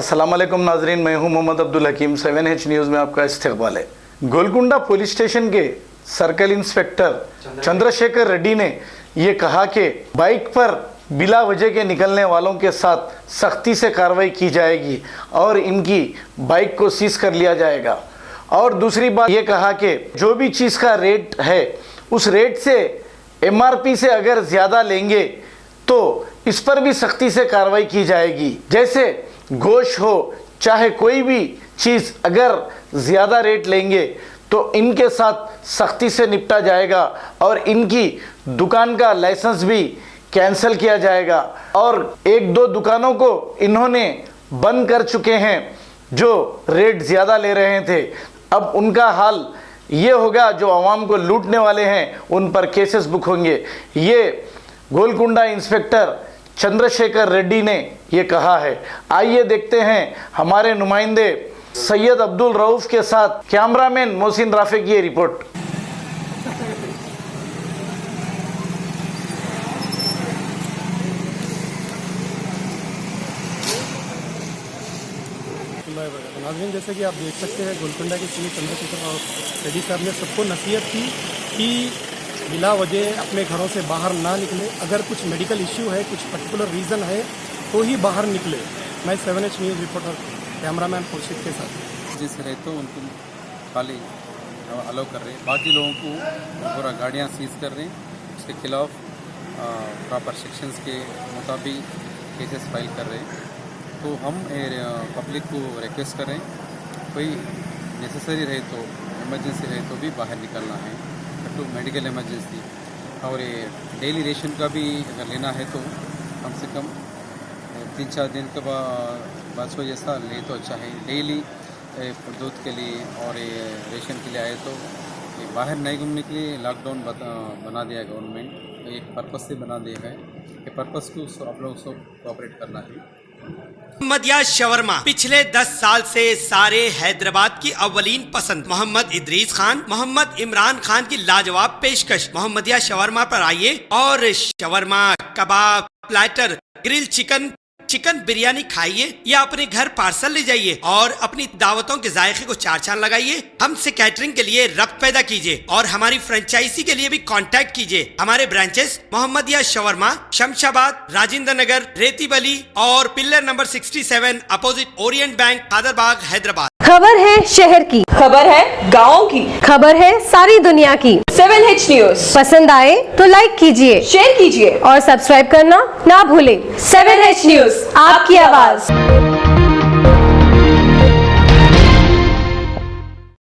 अस्सलाम वालेकुम नाजरीन, मैं हूं मोहम्मद अब्दुल हकीम। 7H न्यूज़ में आपका इस्तकबाल है। गोलकुंडा पुलिस स्टेशन के सर्कल इंस्पेक्टर चंद्रशेखर रेड्डी ने ये कहा कि बाइक पर बिला वजह के निकलने वालों के साथ सख्ती से कार्रवाई की जाएगी और इनकी बाइक को सीज कर लिया जाएगा। और दूसरी बात ये कहा कि जो भी चीज़ का रेट है उस रेट से MRP से अगर ज़्यादा लेंगे तो इस पर भी सख्ती से कार्रवाई की जाएगी। जैसे गोश्त हो चाहे कोई भी चीज़ अगर ज़्यादा रेट लेंगे तो इनके साथ सख्ती से निपटा जाएगा और इनकी दुकान का लाइसेंस भी कैंसिल किया जाएगा। और एक दो दुकानों को इन्होंने बंद कर चुके हैं जो रेट ज़्यादा ले रहे थे। अब उनका हाल ये होगा, जो आवाम को लूटने वाले हैं उन पर केसेस बुक होंगे। ये गोलकुंडा इंस्पेक्टर चंद्रशेखर रेड्डी ने ये कहा है। आइए देखते हैं हमारे नुमाइंदे सैयद अब्दुल रऊफ के साथ कैमरामैन मोहसिन राफे की ये रिपोर्ट। नाज़रीन, जैसे कि आप देख सकते हैं गोलकुंडा के सीए चंद्रशेखर रेड्डी साहब ने सबको नसीहत की कि बिला वजह अपने घरों से बाहर ना निकले। अगर कुछ मेडिकल इश्यू है, कुछ पर्टिकुलर रीज़न है तो ही बाहर निकले। मैं 7H news reporter cameraman Khurshid के साथ। जिस रहे तो उनको खाली अलाउ कर रहे हैं, बाकी लोगों को पूरा गाड़ियाँ सीज कर रहे हैं। उसके खिलाफ प्रॉपर सेक्शंस के मुताबिक केसेस फाइल कर रहे हैं। तो हम पब्लिक को रिक्वेस्ट कर रहे हैं, कोई नेसेसरी रहे तो इमरजेंसी रहे तो भी बाहर निकलना है, तो मेडिकल इमरजेंसी। और ये डेली रेशन का भी अगर लेना है तो कम से कम 3-4 दिन के बाद जैसा ले तो अच्छा है। डेली दूध के लिए और ये रेशन के लिए आए तो ये बाहर नहीं घूमने के लिए लॉकडाउन बना दिया गवर्नमेंट। एक पर्पस से बना दिया है, ये पर्पस को आप लोग सब कोऑपरेट करना है। मोहम्मदिया शवरमा पिछले 10 साल से सारे हैदराबाद की अव्वलीन पसंद मोहम्मद इदरीस खान, मोहम्मद इमरान खान की लाजवाब पेशकश। मोहम्मदिया शवरमा पर आइए और shawarma, kebab, platter, grill chicken, chicken biryani खाइए या अपने घर पार्सल ले जाइए और अपनी दावतों के जायके को चार चांद लगाइए। हमसे कैटरिंग के लिए रब्त पैदा कीजिए और हमारी फ्रेंचाइजी के लिए भी कांटेक्ट कीजिए। हमारे ब्रांचेस मोहम्मदिया शवरमा, शमशाबाद, राजेंद्र नगर, रेती बली और pillar number 67 opposite Orient bank, Kadarbagh, Hyderabad. खबर है शहर की, खबर है गाँव की, खबर है सारी दुनिया की। 7H न्यूज़ पसंद आए तो लाइक कीजिए, शेयर कीजिए और सब्सक्राइब करना ना भूलें। 7H न्यूज़, आपकी आवाज़।